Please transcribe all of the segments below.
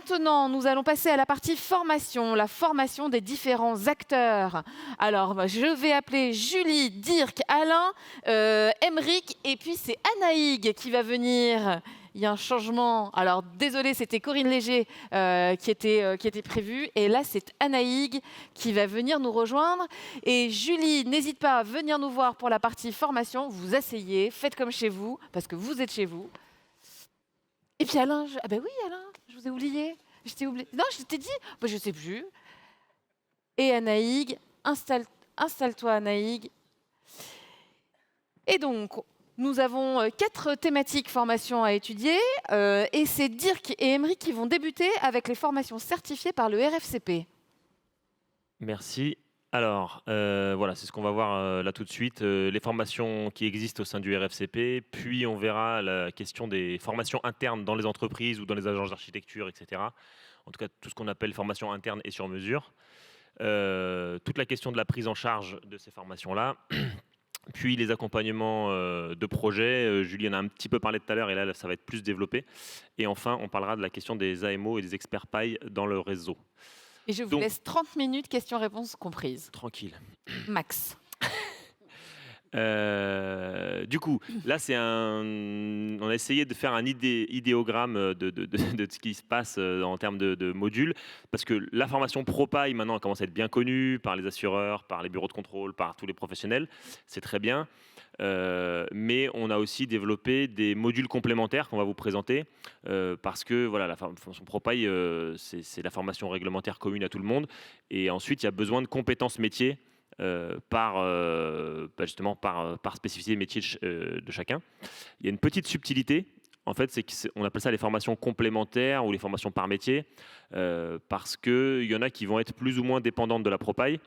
maintenant, nous allons passer à la partie formation, la formation des différents acteurs. Alors, je vais appeler Julie, Dirk, Alain, Emeric, et puis c'est Anaïg qui va venir. Il y a un changement. Alors, désolé, c'était Corinne Léger qui était prévue. Et là, c'est Anaïg qui va venir nous rejoindre. Et Julie, n'hésite pas à venir nous voir pour la partie formation. Vous asseyez, faites comme chez vous, parce que vous êtes chez vous. Et puis Alain, ah ben oui Alain, je vous ai oublié. Je t'ai oublié. Non, je t'ai dit, bah, je sais plus. Et Anaïg, installe-toi Anaïg. Et donc, nous avons 4 thématiques formation à étudier. Et c'est Dirk et Emeric qui vont débuter avec les formations certifiées par le RFCP. Merci. Alors, voilà, c'est ce qu'on va voir là tout de suite. Les formations qui existent au sein du RFCP, puis on verra la question des formations internes dans les entreprises ou dans les agences d'architecture, etc. En tout cas, tout ce qu'on appelle formation interne et sur mesure. Toute la question de la prise en charge de ces formations-là. Puis les accompagnements de projets. Julie en a un petit peu parlé tout à l'heure et là, ça va être plus développé. Et enfin, on parlera de la question des AMO et des experts paille dans le réseau. Et je vous laisse 30 minutes, questions-réponses comprises. Tranquille. Max. Du coup, là, on a essayé de faire un idéogramme de ce qui se passe en termes de modules, parce que la formation ProPaille, maintenant, elle commence à être bien connue par les assureurs, par les bureaux de contrôle, par tous les professionnels. C'est très bien. Mais on a aussi développé des modules complémentaires qu'on va vous présenter, parce que voilà, la formation ProPaille, c'est la formation réglementaire commune à tout le monde. Et ensuite, il y a besoin de compétences métiers justement par spécificité métier de chacun. Il y a une petite subtilité, en fait, c'est qu'on appelle ça les formations complémentaires ou les formations par métier, parce qu'il y en a qui vont être plus ou moins dépendantes de la ProPaille.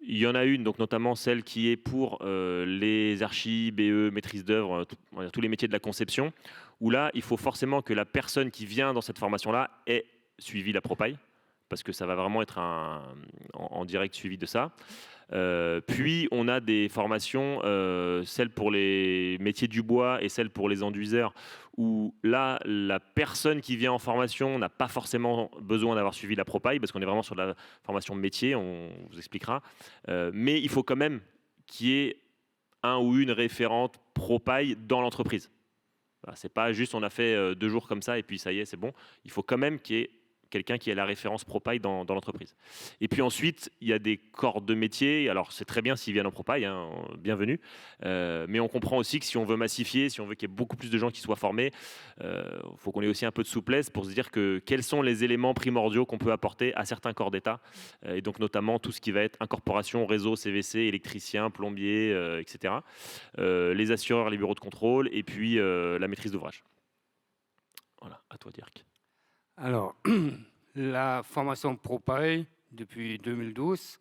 Il y en a une, donc notamment celle qui est pour les archis, BE, maîtrise d'œuvre, tous les métiers de la conception, où là, il faut forcément que la personne qui vient dans cette formation-là ait suivi la ProPaille, parce que ça va vraiment être en direct suivi de ça. Puis on a des formations, celles pour les métiers du bois et celles pour les enduiseurs, où là, la personne qui vient en formation n'a pas forcément besoin d'avoir suivi la ProPaille, parce qu'on est vraiment sur la formation métier, on vous expliquera. Mais il faut quand même qu'il y ait un ou une référente ProPaille dans l'entreprise. Voilà, c'est pas juste on a fait 2 jours comme ça et puis ça y est, c'est bon. Il faut quand même qu'il y ait quelqu'un qui a la référence ProPaille dans l'entreprise. Et puis ensuite, il y a des corps de métier. Alors, c'est très bien s'ils viennent en ProPaille, hein, bienvenue. Mais on comprend aussi que si on veut massifier, si on veut qu'il y ait beaucoup plus de gens qui soient formés, faut qu'on ait aussi un peu de souplesse pour se dire quels sont les éléments primordiaux qu'on peut apporter à certains corps d'État. Et donc, notamment, tout ce qui va être incorporation, réseau, CVC, électricien, plombier, etc. Les assureurs, les bureaux de contrôle, et puis la maîtrise d'ouvrage. Voilà, à toi, Dirk. Alors, la formation ProPaille depuis 2012.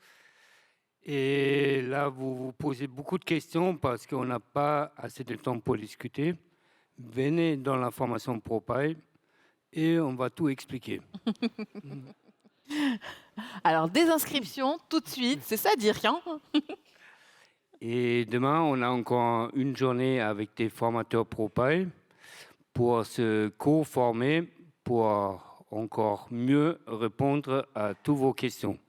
Et là, vous vous posez beaucoup de questions parce qu'on n'a pas assez de temps pour discuter. Venez dans la formation ProPaille et on va tout expliquer. Alors, des inscriptions tout de suite, c'est ça, Dirk, hein? Et demain, on a encore une journée avec des formateurs ProPaille pour se co-former, pour encore mieux répondre à toutes vos questions.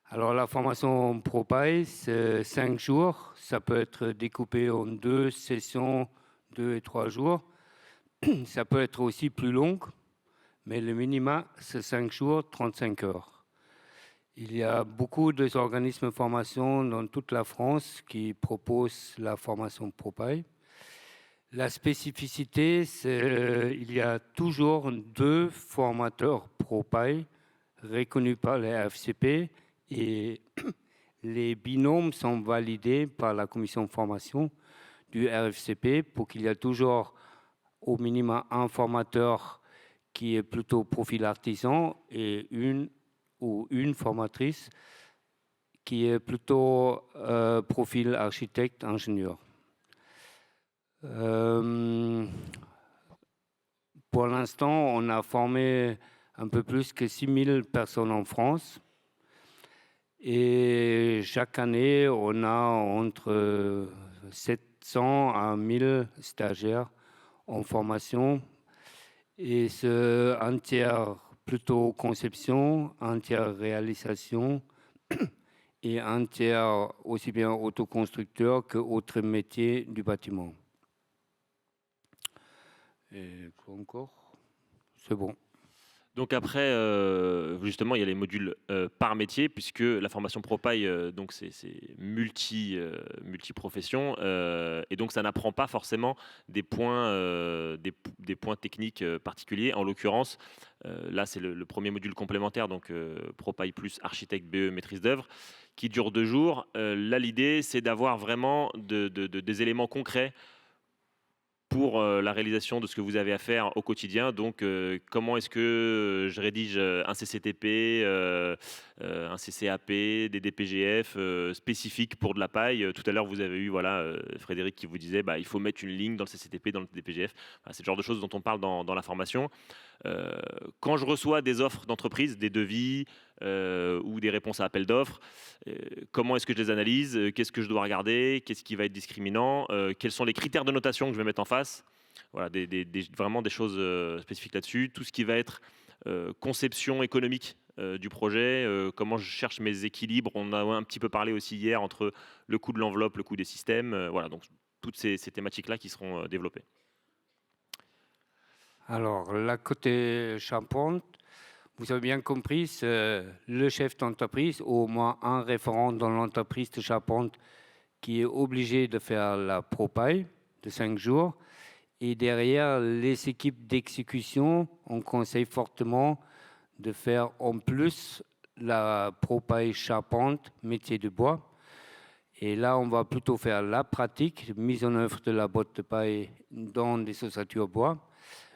Alors, la formation ProPaille, c'est 5 jours. Ça peut être découpé en 2 sessions, 2 et 3 jours. Ça peut être aussi plus long, mais le minima, c'est 5 jours, 35 heures. Il y a beaucoup d'organismes de formation dans toute la France qui proposent la formation ProPaille. La spécificité, c'est qu'il y a toujours 2 formateurs ProPaille reconnus par les RFCP et les binômes sont validés par la commission de formation du RFCP pour qu'il y ait toujours au minimum un formateur qui est plutôt profil artisan et une formatrice qui est plutôt profil architecte-ingénieur. Pour l'instant, on a formé un peu plus que 6000 personnes en France. Et chaque année, on a entre 700 à 1000 stagiaires en formation. Et ce un tiers plutôt conception, un tiers réalisation et un tiers aussi bien autoconstructeur que autres métiers du bâtiment. Et quoi encore? C'est bon. Donc après, justement, il y a les modules par métier, puisque la formation ProPaille, donc c'est multi-professions, et donc ça n'apprend pas forcément des points, des points techniques particuliers. En l'occurrence, là, c'est le premier module complémentaire, donc ProPaille plus architecte BE maîtrise d'œuvre, qui dure 2 jours. Là, l'idée, c'est d'avoir vraiment des éléments concrets pour la réalisation de ce que vous avez à faire au quotidien. Donc, comment est-ce que je rédige un CCTP, un CCAP, des DPGF spécifiques pour de la paille. Tout à l'heure, vous avez eu Frédéric qui vous disait il faut mettre une ligne dans le CCTP, dans le DPGF. Voilà, c'est le genre de choses dont on parle dans la formation. Quand je reçois des offres d'entreprise, des devis ou des réponses à appel d'offres, comment est-ce que je les analyse? Qu'est-ce que je dois regarder? Qu'est-ce qui va être discriminant? Quels sont les critères de notation que je vais mettre en face? Voilà, vraiment des choses spécifiques là-dessus. Tout ce qui va être conception économique du projet, comment je cherche mes équilibres. On a un petit peu parlé aussi hier entre le coût de l'enveloppe, le coût des systèmes. Voilà, donc toutes ces thématiques-là qui seront développées. Alors, la côté charpente, vous avez bien compris, c'est le chef d'entreprise, ou au moins un référent dans l'entreprise de charpente qui est obligé de faire la ProPaille de 5 jours. Et derrière, les équipes d'exécution, on conseille fortement de faire en plus la ProPaille charpente, métier de bois. Et là, on va plutôt faire la pratique, mise en œuvre de la botte de paille dans des ossatures bois,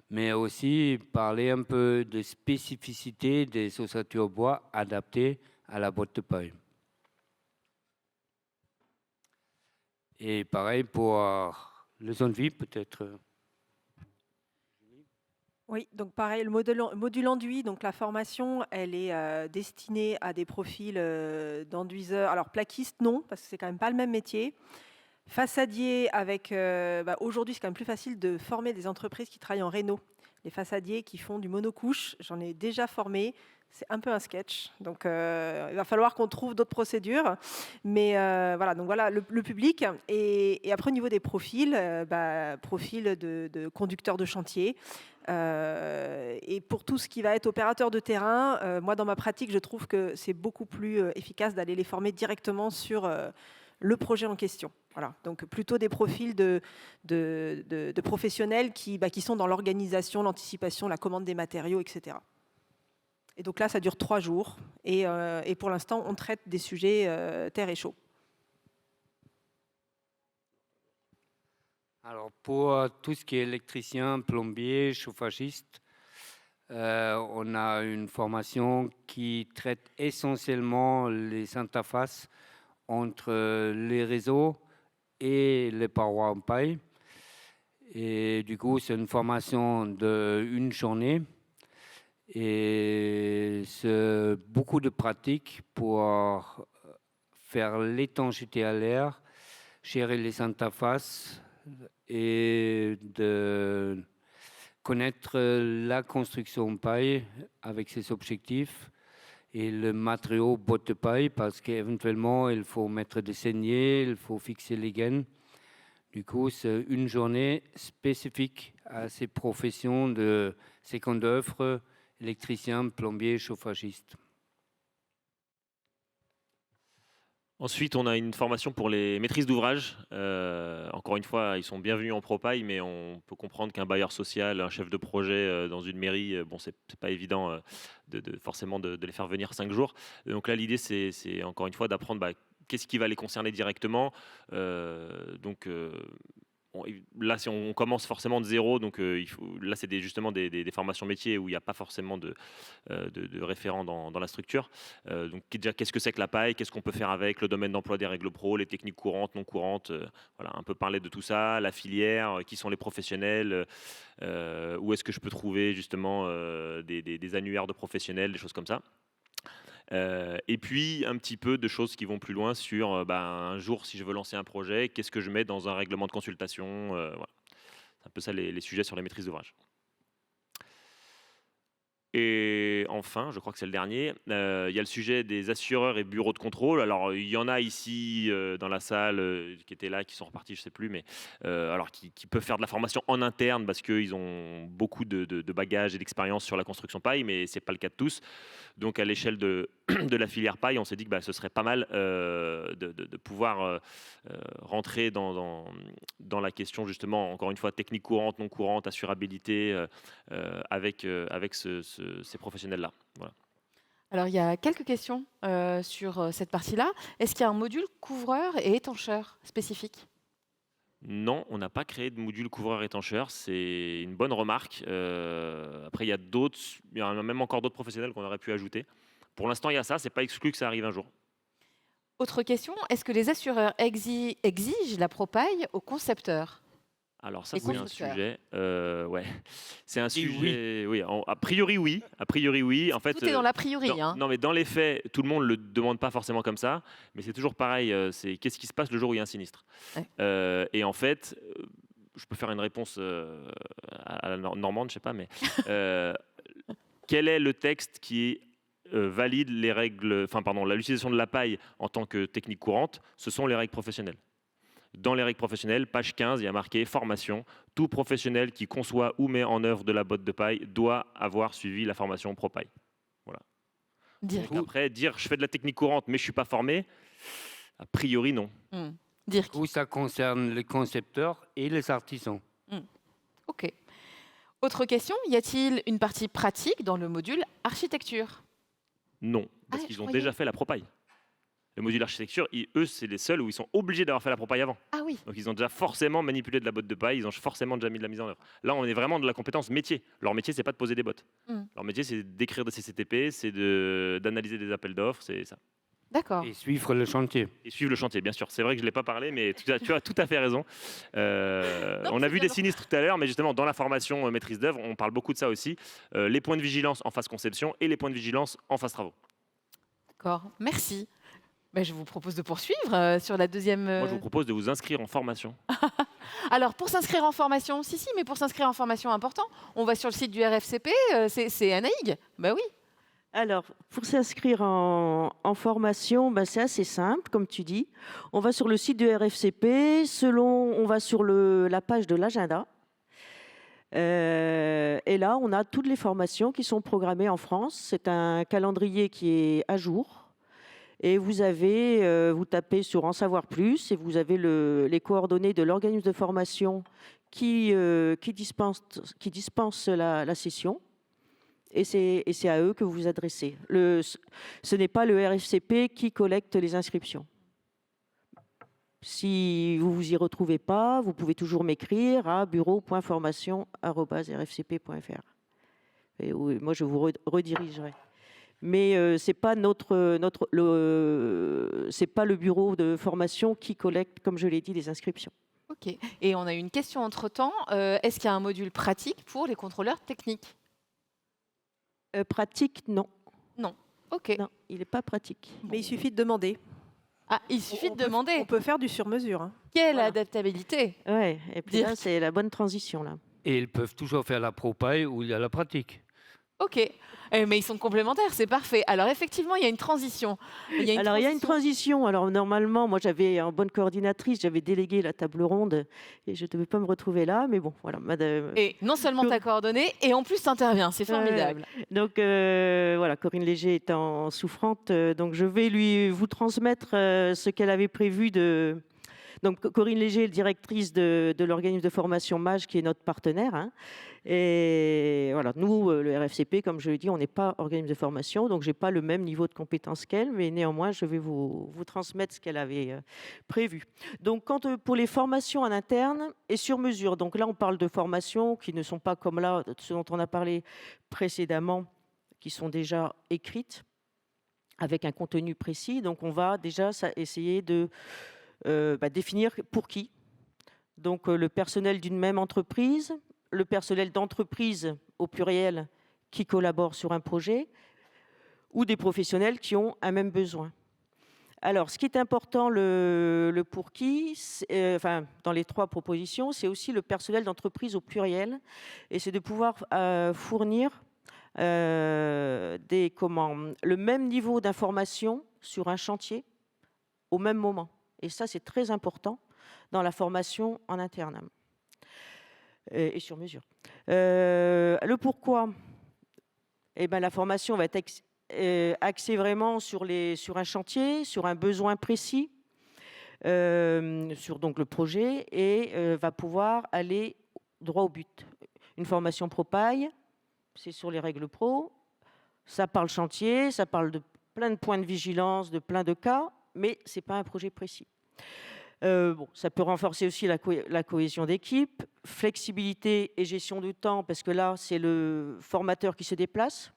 mais aussi parler un peu de spécificité des ossatures bois adaptées à la botte de paille. Et pareil pour le zone vie, peut-être. Oui, donc pareil, le module enduit, donc la formation, elle est destinée à des profils d'enduiseurs. Alors plaquistes, non, parce que c'est quand même pas le même métier. Façadier, avec aujourd'hui, c'est quand même plus facile de former des entreprises qui travaillent en réno. Les façadiers qui font du monocouche, j'en ai déjà formé. C'est un peu un sketch, donc il va falloir qu'on trouve d'autres procédures. Mais voilà, donc voilà le public. Et après, au niveau des profils, profil de conducteur de chantier. Et pour tout ce qui va être opérateur de terrain, moi, dans ma pratique, je trouve que c'est beaucoup plus efficace d'aller les former directement sur le projet en question. Voilà. Donc plutôt des profils de professionnels qui sont dans l'organisation, l'anticipation, la commande des matériaux, etc. Et donc là, ça dure 3 jours. Et pour l'instant, on traite des sujets terre et chaud. Alors pour tout ce qui est électricien, plombier, chauffagiste, on a une formation qui traite essentiellement les interfaces entre les réseaux et les parois en paille. Et du coup, c'est une formation d'1 journée. Et c'est beaucoup de pratique pour faire l'étanchéité à l'air, gérer les interfaces et de connaître la construction paille avec ses objectifs et le matériau botte de paille parce qu'éventuellement il faut mettre des saignées, il faut fixer les gaines. Du coup, c'est une journée spécifique à ces professions de seconde œuvre, électricien, plombier, chauffagiste. Ensuite, on a une formation pour les maîtrises d'ouvrage. Encore une fois, ils sont bienvenus en ProPaille, mais on peut comprendre qu'un bailleur social, un chef de projet dans une mairie, c'est pas évident forcément de les faire venir 5 jours. Donc là, l'idée, c'est encore une fois d'apprendre qu'est-ce qui va les concerner directement. Là, si on commence forcément de zéro, donc là, c'est justement des formations métiers où il n'y a pas forcément de référents dans la structure. Donc, déjà, qu'est-ce que c'est que la paille? Qu'est-ce qu'on peut faire avec? Le domaine d'emploi des règles pro, les techniques courantes, non courantes. Voilà, un peu parler de tout ça, la filière, qui sont les professionnels, où est-ce que je peux trouver justement des annuaires de professionnels, des choses comme ça. Et puis un petit peu de choses qui vont plus loin sur un jour, si je veux lancer un projet, qu'est-ce que je mets dans un règlement de consultation, voilà. C'est un peu ça les sujets sur la maîtrise d'ouvrage. Et enfin, je crois que c'est le dernier, il y a le sujet des assureurs et bureaux de contrôle. Alors, il y en a ici dans la salle qui étaient là, qui sont repartis, je ne sais plus, mais alors qui peuvent faire de la formation en interne parce qu'ils ont beaucoup de bagages et d'expérience sur la construction paille, mais ce n'est pas le cas de tous. Donc, à l'échelle de, de la filière paille, on s'est dit que ce serait pas mal de pouvoir rentrer dans la question, justement, encore une fois, technique courante, non courante, assurabilité, avec ces professionnels-là. Voilà. Alors, il y a quelques questions sur cette partie-là. Est-ce qu'il y a un module couvreur et étancheur spécifique? Non, on n'a pas créé de module couvreur-étancheur. C'est une bonne remarque. Après, il y a même encore d'autres professionnels qu'on aurait pu ajouter. Pour l'instant, il y a ça. C'est pas exclu que ça arrive un jour. Autre question, est-ce que les assureurs exigent la propaille aux concepteurs? Alors ça, Et c'est un constructeurs. sujet. Ouais, c'est un Et sujet. Oui, a priori oui. A priori oui. En fait, Tout est dans l'a priori. non, Hein. non, mais dans les faits, tout le monde le demande pas forcément comme ça. Mais c'est toujours pareil. C'est qu'est-ce qui se passe le jour où il y a un sinistre. Ouais. Et en fait, je peux faire une réponse à la normande, je sais pas, mais quel est le texte qui valide les règles, enfin pardon, l'utilisation de la paille en tant que technique courante? Ce sont les règles professionnelles. Dans les règles professionnelles, page 15, il y a marqué formation. Tout professionnel qui conçoit ou met en œuvre de la botte de paille doit avoir suivi la formation pro-paille. Voilà. Dirk. Donc après, dire je fais de la technique courante mais je ne suis pas formé, a priori non. Dirk. Où ça concerne les concepteurs et les artisans. OK. Autre question, y a-t-il une partie pratique dans le module architecture? Non, parce Ah, qu'ils je ont croyais. déjà fait la pro-paille. Le module architecture, eux, c'est les seuls où ils sont obligés d'avoir fait la pro-paille avant. Ah oui. Donc ils ont déjà forcément manipulé de la botte de paille, ils ont forcément déjà mis de la mise en œuvre. Là, on est vraiment de la compétence métier. Leur métier, c'est pas de poser des bottes. Leur métier, c'est d'écrire des CCTP, c'est d'analyser des appels d'offres, c'est ça. D'accord. Et suivre le chantier. Et suivre le chantier, bien sûr. C'est vrai que je ne l'ai pas parlé, mais tu as tout à fait raison. On a c'est vu bien. des sinistres tout à l'heure, mais justement, dans la formation maîtrise d'œuvre, on parle beaucoup de ça aussi. Les points de vigilance en phase conception et les points de vigilance en phase travaux. D'accord. Merci. Ben, je vous propose de poursuivre sur la deuxième. Moi, je vous propose de vous inscrire en formation. Alors, pour s'inscrire en formation, si, mais pour s'inscrire en formation important, on va sur le site du RFCP, c'est Anaïg. Ben oui. Alors, pour s'inscrire en formation, c'est assez simple, comme tu dis. On va sur le site du RFCP, on va sur la page de l'agenda. Et là, on a toutes les formations qui sont programmées en France. C'est un calendrier qui est à jour. Et vous tapez sur En savoir plus et vous avez les coordonnées de l'organisme de formation qui dispense la session. Et c'est à eux que vous vous adressez. Ce n'est pas le RFCP qui collecte les inscriptions. Si vous ne vous y retrouvez pas, vous pouvez toujours m'écrire à bureau.formation@rfcp.fr. Et oui, moi, je vous redirigerai. Mais ce n'est pas c'est pas le bureau de formation qui collecte, comme je l'ai dit, les inscriptions. OK. Et on a une question entre-temps. Est-ce qu'il y a un module pratique pour les contrôleurs techniques? Pratique, non. Non. OK. Non, il n'est pas pratique. Mais il suffit de demander. Ah, il suffit On de peut- demander. On peut faire du sur-mesure. Hein. Quelle Voilà. adaptabilité. Ouais, et puis là, Dirk. c'est la bonne transition, là. Et ils peuvent toujours faire la pro-paille où il y a la pratique. OK. Mais ils sont complémentaires, c'est parfait. Alors effectivement, il y a une transition. Il y a une transition. Alors normalement, moi j'avais en bonne coordinatrice, j'avais délégué la table ronde et je ne devais pas me retrouver là, mais bon, voilà, madame. Et non seulement tu as coordonné, et en plus tu interviens, c'est formidable. Donc voilà, Corinne Léger étant souffrante, donc je vais vous transmettre ce qu'elle avait prévu de. Donc Corinne Léger est directrice de l'organisme de formation MAGE qui est notre partenaire. Hein. Et voilà, nous, le RFCP, comme je l'ai dit, on n'est pas organisme de formation, donc je n'ai pas le même niveau de compétence qu'elle, mais néanmoins, je vais vous transmettre ce qu'elle avait prévu. Donc pour les formations en interne et sur mesure, donc là on parle de formations qui ne sont pas comme là, ce dont on a parlé précédemment, qui sont déjà écrites avec un contenu précis. Donc on va déjà essayer de définir pour qui. Donc le personnel d'une même entreprise, le personnel d'entreprise au pluriel qui collabore sur un projet, ou des professionnels qui ont un même besoin. Alors, ce qui est important, le pour qui, dans les trois propositions, c'est aussi le personnel d'entreprise au pluriel, et c'est de pouvoir fournir le même niveau d'information sur un chantier au même moment. Et ça, c'est très important dans la formation en interne et sur mesure. Le pourquoi, la formation va être axée vraiment sur un chantier, sur un besoin précis, sur donc le projet, et va pouvoir aller droit au but. Une formation ProPaille, c'est sur les règles pro, ça parle chantier, ça parle de plein de points de vigilance, de plein de cas, mais ce n'est pas un projet précis. Ça peut renforcer aussi la cohésion d'équipe, flexibilité et gestion du temps, parce que là, c'est le formateur qui se déplace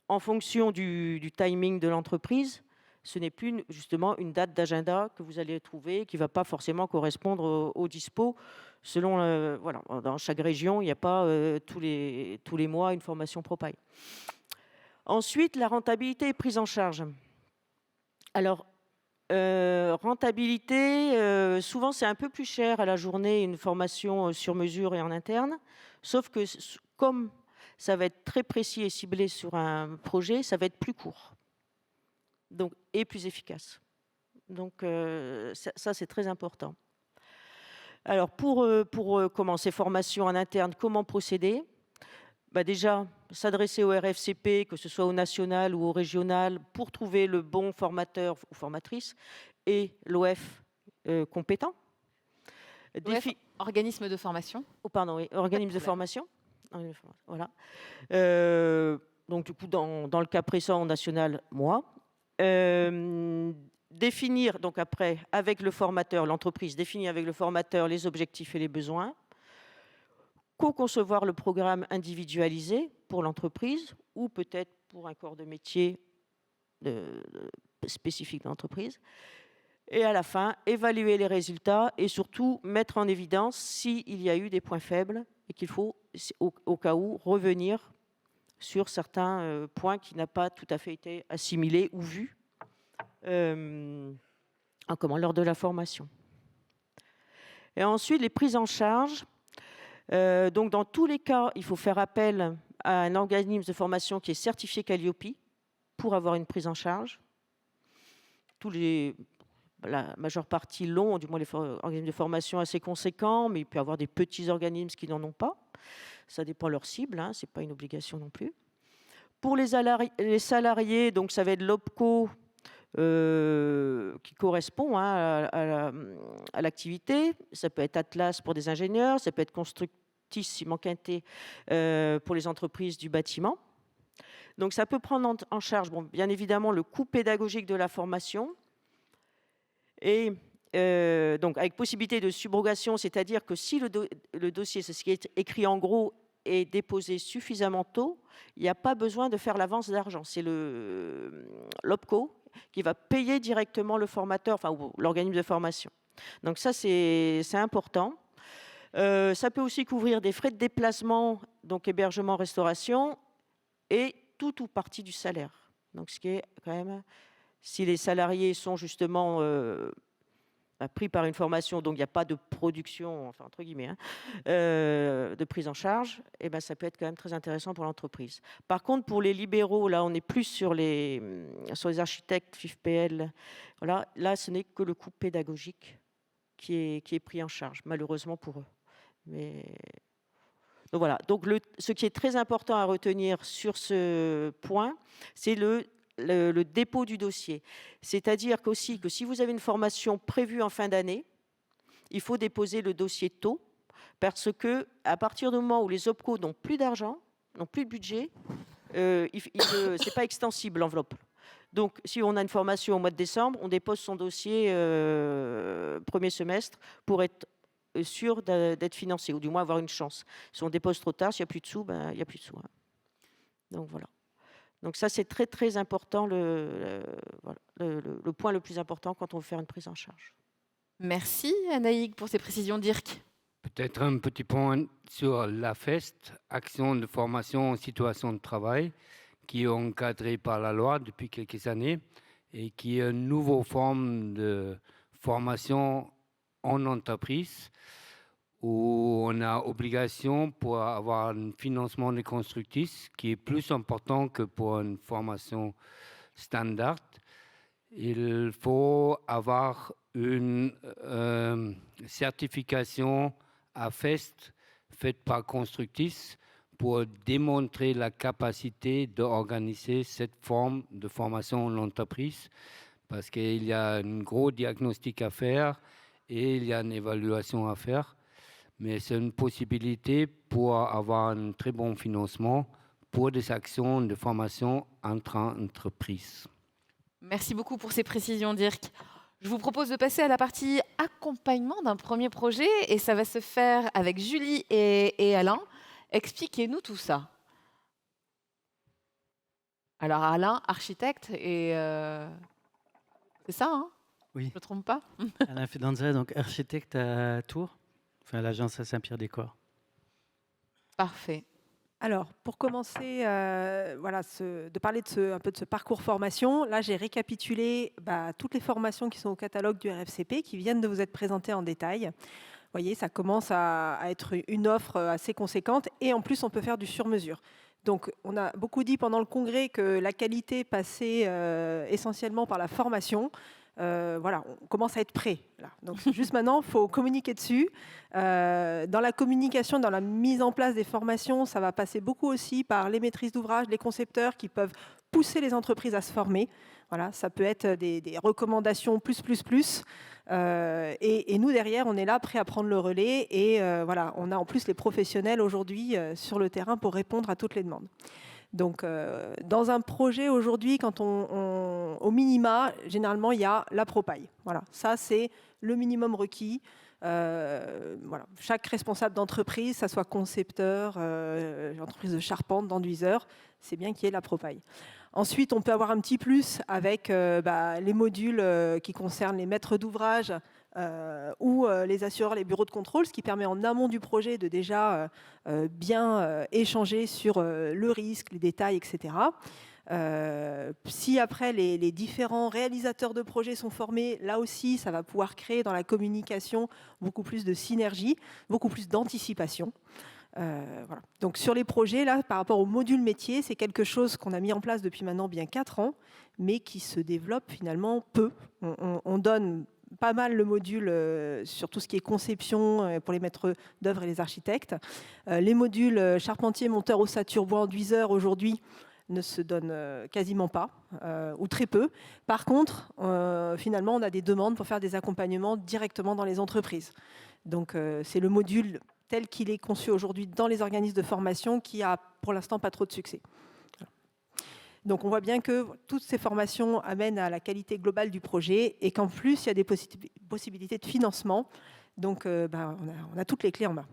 en fonction du timing de l'entreprise. Ce n'est plus justement une date d'agenda que vous allez trouver, qui ne va pas forcément correspondre au dispo. Selon, dans chaque région, il n'y a pas tous les mois une formation ProPaille. Ensuite, la rentabilité est prise en charge. Alors, rentabilité, souvent c'est un peu plus cher à la journée une formation sur mesure et en interne, sauf que comme ça va être très précis et ciblé sur un projet, ça va être plus court et plus efficace. Donc ça c'est très important. Alors pour commencer formation en interne, comment procéder ? Déjà, s'adresser au RFCP, que ce soit au national ou au régional, pour trouver le bon formateur ou formatrice, et l'OF compétent. Organisme de formation. Organisme de formation. Voilà. Donc du coup, dans le cas présent national, moi. Définir, donc après, avec le formateur, l'entreprise définit avec le formateur les objectifs et les besoins. Co-concevoir le programme individualisé pour l'entreprise ou peut-être pour un corps de métier spécifique de l'entreprise. Et à la fin, évaluer les résultats et surtout mettre en évidence s'il y a eu des points faibles et qu'il faut, au cas où, revenir sur certains points qui n'ont pas tout à fait été assimilés ou vus lors de la formation. Et ensuite, les prises en charge. Donc, dans tous les cas, il faut faire appel à un organisme de formation qui est certifié Calliope pour avoir une prise en charge. La majeure partie l'ont, du moins les organismes de formation assez conséquents, mais il peut y avoir des petits organismes qui n'en ont pas. Ça dépend de leur cible, ce n'est pas une obligation non plus. Pour les salariés, donc ça va être l'OPCO qui correspond à l'activité. Ça peut être Atlas pour des ingénieurs, ça peut être Constructis, Ciment Quintet pour les entreprises du bâtiment. Donc ça peut prendre en charge, bien évidemment, le coût pédagogique de la formation et donc avec possibilité de subrogation, c'est-à-dire que si le dossier, c'est ce qui est écrit en gros, est déposé suffisamment tôt, il n'y a pas besoin de faire l'avance d'argent. C'est l'OPCO qui va payer directement le formateur, ou l'organisme de formation. Donc ça, c'est important. Ça peut aussi couvrir des frais de déplacement, donc hébergement, restauration, et tout ou partie du salaire. Donc ce qui est quand même, si les salariés sont justement pris par une formation, donc il n'y a pas de production, entre guillemets, de prise en charge, ça peut être quand même très intéressant pour l'entreprise. Par contre, pour les libéraux, là, on est plus sur les architectes, FIFPL. Voilà, là, ce n'est que le coût pédagogique qui est pris en charge, malheureusement pour eux. Donc voilà. Donc ce qui est très important à retenir sur ce point, c'est le dépôt du dossier. C'est-à-dire qu'aussi que si vous avez une formation prévue en fin d'année, il faut déposer le dossier tôt, parce que à partir du moment où les OPCO n'ont plus d'argent, n'ont plus de budget, c'est pas extensible l'enveloppe. Donc si on a une formation au mois de décembre, on dépose son dossier premier semestre pour être sûr d'être financé, ou du moins avoir une chance. Si on dépose trop tard, s'il n'y a plus de sous, il n'y a plus de sous. Donc voilà. Donc ça, c'est très, très important, le point le plus important quand on veut faire une prise en charge. Merci Anaïg pour ces précisions. Dirk. Peut-être un petit point sur l'AFEST, Action de formation en situation de travail, qui est encadrée par la loi depuis quelques années et qui est une nouvelle forme de formation en entreprise où on a obligation pour avoir un financement des constructrices qui est plus important que pour une formation standard. Il faut avoir une certification AFEST faite par Constructis pour démontrer la capacité d'organiser cette forme de formation en entreprise, parce qu'il y a un gros diagnostic à faire et il y a une évaluation à faire. Mais c'est une possibilité pour avoir un très bon financement pour des actions de formation entre entreprises. Merci beaucoup pour ces précisions, Dirk. Je vous propose de passer à la partie accompagnement d'un premier projet et ça va se faire avec Julie et Alain. Expliquez-nous tout ça. Alors Alain, architecte, et c'est ça, hein? Oui. Je ne me trompe pas? Alain Fidanza, donc architecte à Tours, enfin l'agence à Saint-Pierre-des-Corps. Parfait. Alors, pour commencer, de parler un peu de ce parcours formation, là, j'ai récapitulé toutes les formations qui sont au catalogue du RFCP, qui viennent de vous être présentées en détail. Vous voyez, ça commence à être une offre assez conséquente, et en plus, on peut faire du sur-mesure. Donc, on a beaucoup dit pendant le congrès que la qualité passait essentiellement par la formation. On commence à être prêt. Là. Donc juste maintenant, il faut communiquer dessus. Dans la communication, dans la mise en place des formations, ça va passer beaucoup aussi par les maîtrises d'ouvrage, les concepteurs qui peuvent pousser les entreprises à se former. Voilà, ça peut être des recommandations plus. Et nous, derrière, on est là, prêt à prendre le relais. Et on a en plus les professionnels aujourd'hui sur le terrain pour répondre à toutes les demandes. Donc, dans un projet aujourd'hui, quand au minima, généralement, il y a la ProPaille. Voilà, ça, c'est le minimum requis. Chaque responsable d'entreprise, ça soit concepteur, entreprise de charpente, d'enduiseur, c'est bien qu'il y ait la ProPaille. Ensuite, on peut avoir un petit plus avec les modules qui concernent les maîtres d'ouvrage ou les assureurs, les bureaux de contrôle, ce qui permet en amont du projet de déjà bien échanger sur le risque, les détails, etc. Si après les différents réalisateurs de projets sont formés, là aussi, ça va pouvoir créer dans la communication beaucoup plus de synergie, beaucoup plus d'anticipation. Donc sur les projets, là, par rapport au module métier, c'est quelque chose qu'on a mis en place depuis maintenant bien 4 ans, mais qui se développe finalement peu. On donne pas mal le module sur tout ce qui est conception pour les maîtres d'œuvre et les architectes. Les modules charpentier, monteur, ossature, bois, enduiseur, aujourd'hui, ne se donnent quasiment pas, ou très peu. Par contre, finalement, on a des demandes pour faire des accompagnements directement dans les entreprises. Donc, c'est le module tel qu'il est conçu aujourd'hui dans les organismes de formation qui a pour l'instant pas trop de succès. Donc on voit bien que toutes ces formations amènent à la qualité globale du projet et qu'en plus il y a des possibilités de financement. Donc on a toutes les clés en main.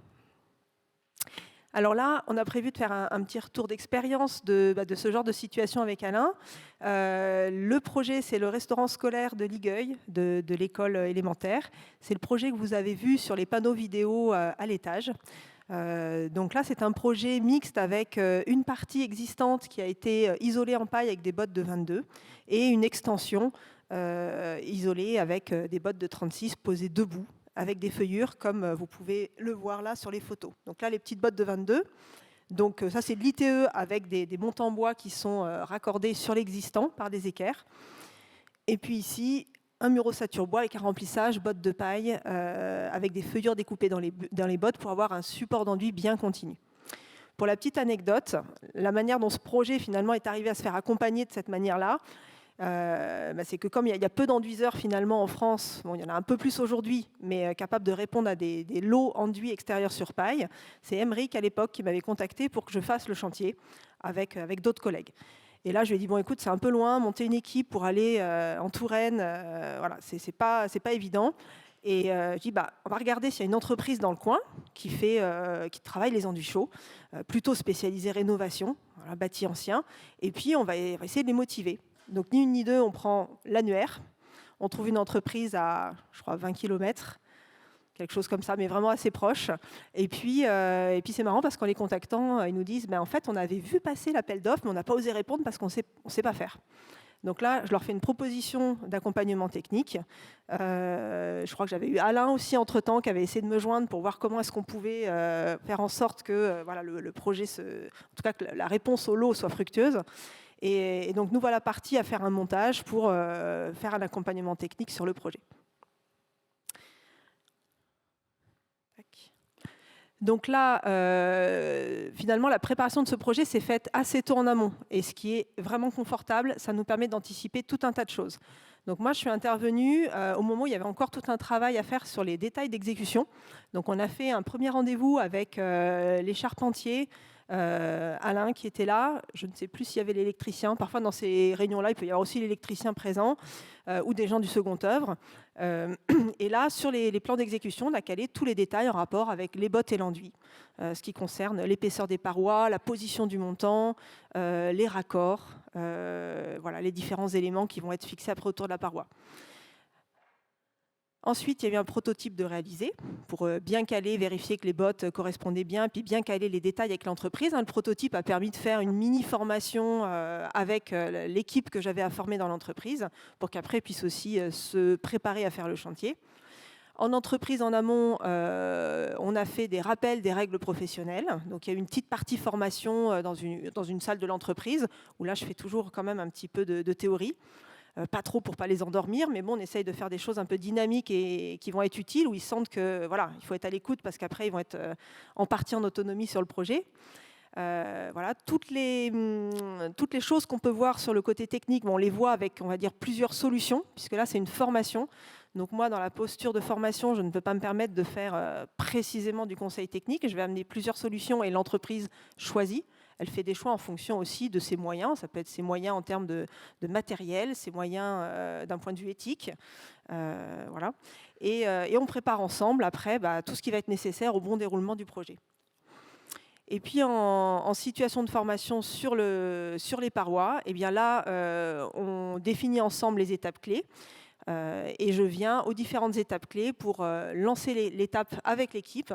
Alors là, on a prévu de faire un petit retour d'expérience de ce genre de situation avec Alain. Le projet, c'est le restaurant scolaire de Ligueuil, de l'école élémentaire. C'est le projet que vous avez vu sur les panneaux vidéo à l'étage. Donc là, c'est un projet mixte avec une partie existante qui a été isolée en paille avec des bottes de 22 et une extension isolée avec des bottes de 36 posées debout, avec des feuillures, comme vous pouvez le voir là sur les photos. Donc là, les petites bottes de 22. Donc ça, c'est de l'ITE avec des montants en bois qui sont raccordés sur l'existant par des équerres. Et puis ici, un mur ossature bois avec un remplissage, bottes de paille, avec des feuillures découpées dans les bottes pour avoir un support d'enduit bien continu. Pour la petite anecdote, la manière dont ce projet finalement est arrivé à se faire accompagner de cette manière-là, c'est que comme il y a peu d'enduiseurs finalement en France, bon, il y en a un peu plus aujourd'hui, mais capable de répondre à des lots enduits extérieurs sur paille, c'est Emeric à l'époque qui m'avait contacté pour que je fasse le chantier avec d'autres collègues. Et là, je lui ai dit, bon, écoute, c'est un peu loin, monter une équipe pour aller en Touraine, c'est pas évident. Et je dis, on va regarder s'il y a une entreprise dans le coin qui travaille les enduits chauds, plutôt spécialisée rénovation, bâti ancien, et puis on va essayer de les motiver. Donc, ni une ni deux, on prend l'annuaire. On trouve une entreprise à, je crois, 20 km, quelque chose comme ça, mais vraiment assez proche. Et puis c'est marrant parce qu'en les contactant, ils nous disent, en fait, on avait vu passer l'appel d'offres, mais on n'a pas osé répondre parce qu'on ne sait pas faire. Donc là, je leur fais une proposition d'accompagnement technique. Je crois que j'avais eu Alain aussi entre-temps qui avait essayé de me joindre pour voir comment est-ce qu'on pouvait faire en sorte que voilà, le projet, en tout cas que la réponse au lot soit fructueuse. Et donc nous voilà partis à faire un montage pour faire un accompagnement technique sur le projet. Donc là, finalement, la préparation de ce projet s'est faite assez tôt en amont. Et ce qui est vraiment confortable, ça nous permet d'anticiper tout un tas de choses. Donc moi, je suis intervenue au moment où il y avait encore tout un travail à faire sur les détails d'exécution. Donc on a fait un premier rendez-vous avec les charpentiers, Alain qui était là, je ne sais plus s'il y avait l'électricien, parfois dans ces réunions-là, il peut y avoir aussi l'électricien présent, ou des gens du second œuvre. Et là, sur les plans d'exécution, on a calé tous les détails en rapport avec les bottes et l'enduit, ce qui concerne l'épaisseur des parois, la position du montant, les raccords, voilà, les différents éléments qui vont être fixés après autour de la paroi. Ensuite, il y a eu un prototype de réaliser pour bien caler, vérifier que les bottes correspondaient bien, puis bien caler les détails avec l'entreprise. Le prototype a permis de faire une mini-formation avec l'équipe que j'avais à former dans l'entreprise pour qu'après ils puissent aussi se préparer à faire le chantier. En entreprise, en amont, on a fait des rappels des règles professionnelles. Donc, il y a eu une petite partie formation dans une salle de l'entreprise où là, je fais toujours quand même un petit peu de théorie. Pas trop pour pas les endormir, mais bon, on essaye de faire des choses un peu dynamiques et qui vont être utiles, où ils sentent que voilà, il faut être à l'écoute parce qu'après ils vont être en partie en autonomie sur le projet. Voilà, toutes les choses qu'on peut voir sur le côté technique, on les voit avec, on va dire, plusieurs solutions, puisque là c'est une formation. Donc moi, dans la posture de formation, je ne peux pas me permettre de faire précisément du conseil technique. Je vais amener plusieurs solutions et l'entreprise choisit. Elle fait des choix en fonction aussi de ses moyens. Ça peut être ses moyens en termes de matériel, ses moyens d'un point de vue éthique. Voilà. Et on prépare ensemble, après, tout ce qui va être nécessaire au bon déroulement du projet. Et puis, en situation de formation sur les parois, eh bien là, on définit ensemble les étapes clés. Et je viens aux différentes étapes clés pour lancer l'étape avec l'équipe,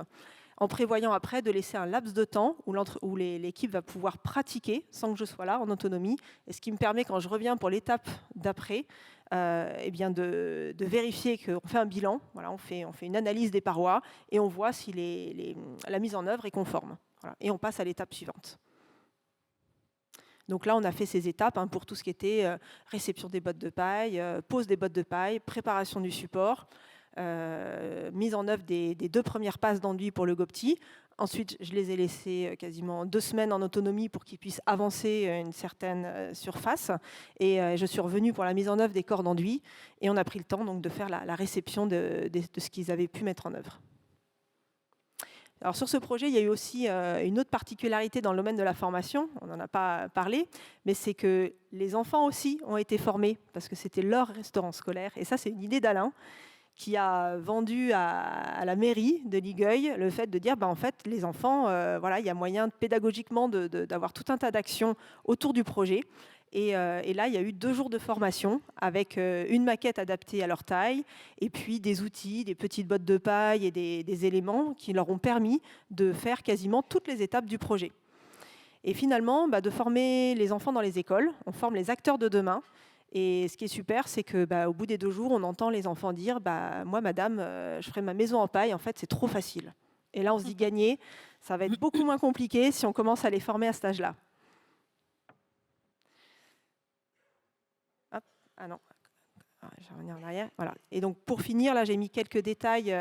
en prévoyant après de laisser un laps de temps où l'équipe va pouvoir pratiquer sans que je sois là en autonomie, et ce qui me permet, quand je reviens pour l'étape d'après, eh bien de vérifier qu'on fait un bilan. Voilà, on fait une analyse des parois et on voit si la mise en œuvre est conforme. Voilà, et on passe à l'étape suivante. Donc là, on a fait ces étapes pour tout ce qui était réception des bottes de paille, pose des bottes de paille, préparation du support, mise en œuvre des 2 premières passes d'enduit pour le GOPTI. Ensuite, je les ai laissés quasiment 2 semaines en autonomie pour qu'ils puissent avancer une certaine surface. Et je suis revenue pour la mise en œuvre des corps d'enduit. Et on a pris le temps donc, de faire la réception de ce qu'ils avaient pu mettre en œuvre. Alors sur ce projet, il y a eu aussi une autre particularité dans le domaine de la formation, on n'en a pas parlé, mais c'est que les enfants aussi ont été formés, parce que c'était leur restaurant scolaire. Et ça, c'est une idée d'Alain, qui a vendu à la mairie de Ligueuil le fait de dire, en fait, les enfants, voilà, il y a moyen pédagogiquement d'avoir tout un tas d'actions autour du projet. Et là, il y a eu 2 jours de formation avec une maquette adaptée à leur taille et puis des outils, des petites bottes de paille et des éléments qui leur ont permis de faire quasiment toutes les étapes du projet. Et finalement, de former les enfants dans les écoles, on forme les acteurs de demain. Et ce qui est super, c'est qu'au bout des 2 jours, on entend les enfants dire « Moi, madame, je ferai ma maison en paille, en fait, c'est trop facile. » Et là, on se dit « Gagner, ça va être beaucoup moins compliqué si on commence à les former à cet âge-là. » Ah non, je vais revenir en arrière. Voilà. Et donc pour finir, là j'ai mis quelques détails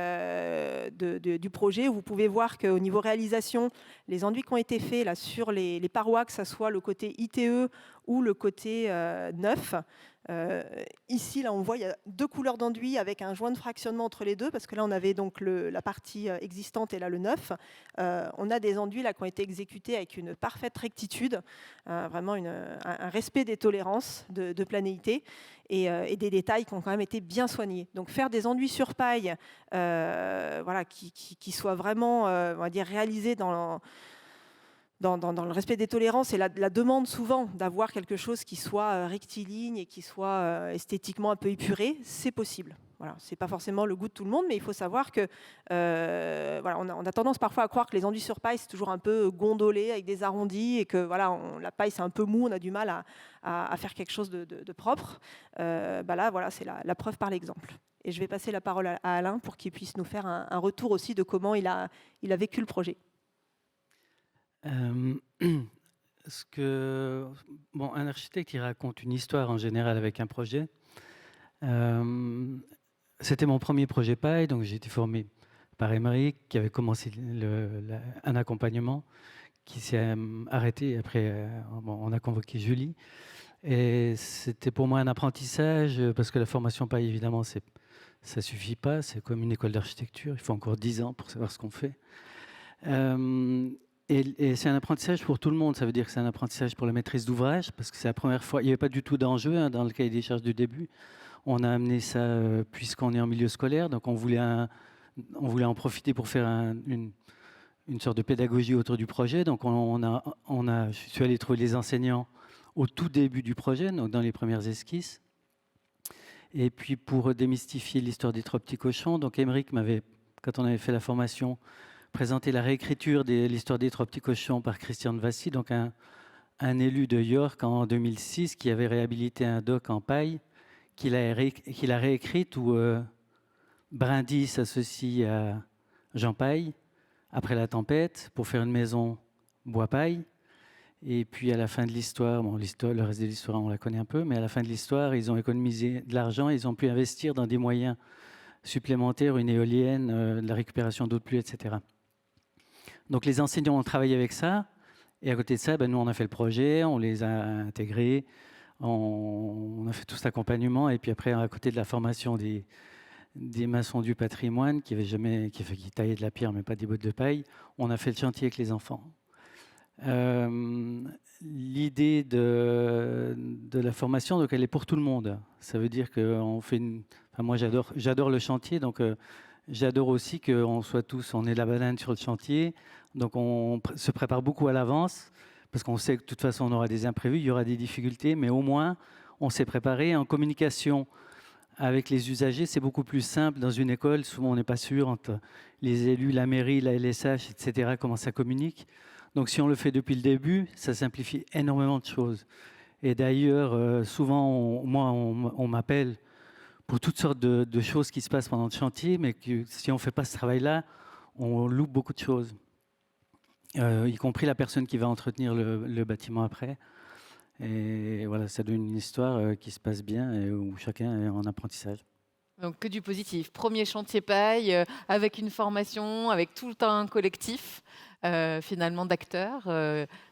du projet. Vous pouvez voir qu'au niveau réalisation, les enduits qui ont été faits là, sur les parois, que ce soit le côté ITE ou le côté neuf. Ici, là, on voit il y a 2 couleurs d'enduit avec un joint de fractionnement entre les 2, parce que là, on avait donc la partie existante et là, le neuf. On a des enduits là, qui ont été exécutés avec une parfaite rectitude, vraiment un respect des tolérances de planéité et des détails qui ont quand même été bien soignés. Donc, faire des enduits sur paille voilà, qui soient vraiment on va dire, réalisés dans dans le respect des tolérances et la demande souvent d'avoir quelque chose qui soit rectiligne et qui soit esthétiquement un peu épuré, c'est possible. Voilà, c'est pas forcément le goût de tout le monde, mais il faut savoir que voilà, on a tendance parfois à croire que les enduits sur paille c'est toujours un peu gondolé avec des arrondis et que voilà, la paille c'est un peu mou, on a du mal à faire quelque chose de propre. Là, voilà, c'est la preuve par l'exemple. Et je vais passer la parole à Alain pour qu'il puisse nous faire un retour aussi de comment il a vécu le projet. Un architecte, il raconte une histoire en général avec un projet. C'était mon premier projet paille, donc j'ai été formé par Émeric, qui avait commencé un accompagnement, qui s'est arrêté. Après, on a convoqué Julie. Et c'était pour moi un apprentissage, parce que la formation paille, évidemment, ça ne suffit pas. C'est comme une école d'architecture. Il faut encore 10 ans pour savoir ce qu'on fait. Et c'est un apprentissage pour tout le monde. Ça veut dire que c'est un apprentissage pour la maîtrise d'ouvrage, parce que c'est la première fois. Il n'y avait pas du tout d'enjeu dans le cahier des charges du début. On a amené ça puisqu'on est en milieu scolaire, donc on voulait en profiter pour faire une sorte de pédagogie autour du projet. Donc je suis allé trouver les enseignants au tout début du projet, donc dans les premières esquisses. Et puis pour démystifier l'histoire des 3 petits cochons, donc Émeric m'avait, quand on avait fait la formation, présenté la réécriture de l'histoire des 3 petits cochons par Christian Vassy, donc un élu de York en 2006 qui avait réhabilité un dock en paille, qu'il a réécrite où Brindy s'associe à Jean Paille après la tempête pour faire une maison bois paille. Et puis à la fin de l'histoire, le reste de l'histoire on la connaît un peu, mais à la fin de l'histoire, ils ont économisé de l'argent, ils ont pu investir dans des moyens supplémentaires, une éolienne, de la récupération d'eau de pluie, etc. Donc les enseignants ont travaillé avec ça, et à côté de ça, nous on a fait le projet, on les a intégrés, on a fait tout cet accompagnement, et puis après, à côté de la formation des maçons du patrimoine qui taillaient de la pierre, mais pas des bottes de paille, on a fait le chantier avec les enfants. L'idée de la formation, donc elle est pour tout le monde. Ça veut dire qu'on fait moi j'adore le chantier, donc j'adore aussi qu'on soit tous, on est la banane sur le chantier, donc on se prépare beaucoup à l'avance, parce qu'on sait que de toute façon on aura des imprévus, il y aura des difficultés, mais au moins on s'est préparé. En communication avec les usagers, c'est beaucoup plus simple. Dans une école, souvent on n'est pas sûr entre les élus, la mairie, la LSH, etc., comment ça communique. Donc si on le fait depuis le début, ça simplifie énormément de choses. Et d'ailleurs, souvent, on m'appelle pour toutes sortes de choses qui se passent pendant le chantier, mais que si on ne fait pas ce travail-là, on loupe beaucoup de choses. Y compris la personne qui va entretenir le bâtiment après. Et voilà, ça donne une histoire qui se passe bien et où chacun est en apprentissage. Donc que du positif. Premier chantier paille, avec une formation, avec tout un collectif finalement d'acteurs,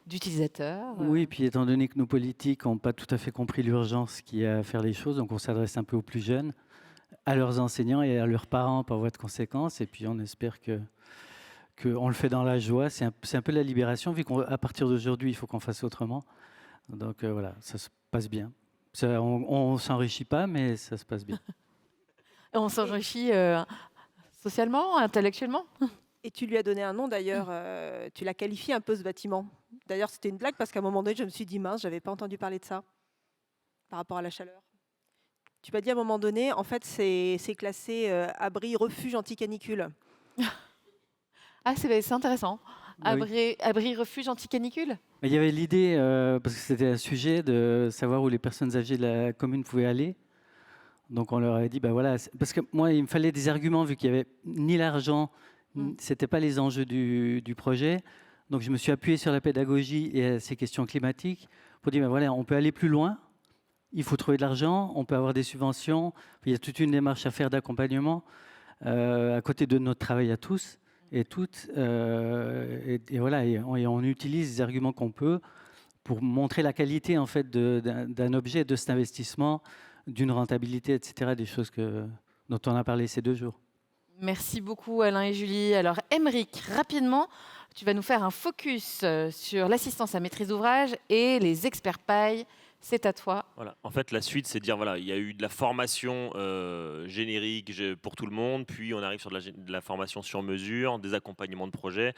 d'utilisateurs. Oui, puis étant donné que nos politiques n'ont pas tout à fait compris l'urgence qu'il y a à faire les choses, donc on s'adresse un peu aux plus jeunes, à leurs enseignants et à leurs parents par voie de conséquence. Et puis on espère qu'on le fait dans la joie. C'est un peu la libération, vu qu'à partir d'aujourd'hui, il faut qu'on fasse autrement. Donc voilà, ça se passe bien. On ne s'enrichit pas, mais ça se passe bien. On s'enrichit socialement, intellectuellement. Et tu lui as donné un nom d'ailleurs, tu l'as qualifié un peu ce bâtiment. D'ailleurs, c'était une blague parce qu'à un moment donné, je me suis dit mince, j'avais pas entendu parler de ça par rapport à la chaleur. Tu m'as dit à un moment donné, en fait, c'est classé abri refuge anti-canicule. Ah, c'est intéressant. Oui. Abri refuge anti-canicule. Mais il y avait l'idée, parce que c'était un sujet, de savoir où les personnes âgées de la commune pouvaient aller. Donc on leur a dit, voilà, parce que moi, il me fallait des arguments, vu qu'il n'y avait ni l'argent, c'était pas les enjeux du projet. Donc je me suis appuyé sur la pédagogie et ces questions climatiques pour dire, voilà, on peut aller plus loin, il faut trouver de l'argent, on peut avoir des subventions, il y a toute une démarche à faire d'accompagnement à côté de notre travail à tous et toutes. Et voilà, et on utilise les arguments qu'on peut pour montrer la qualité en fait d'un objet, de cet investissement, d'une rentabilité, etc., des choses dont on a parlé ces 2 jours. Merci beaucoup Alain et Julie. Alors Émeric, rapidement, tu vas nous faire un focus sur l'assistance à maîtrise d'ouvrage et les experts paille c'est à toi. Voilà. En fait, la suite, c'est de dire, voilà, il y a eu de la formation générique pour tout le monde, puis on arrive sur de la formation sur mesure, des accompagnements de projets.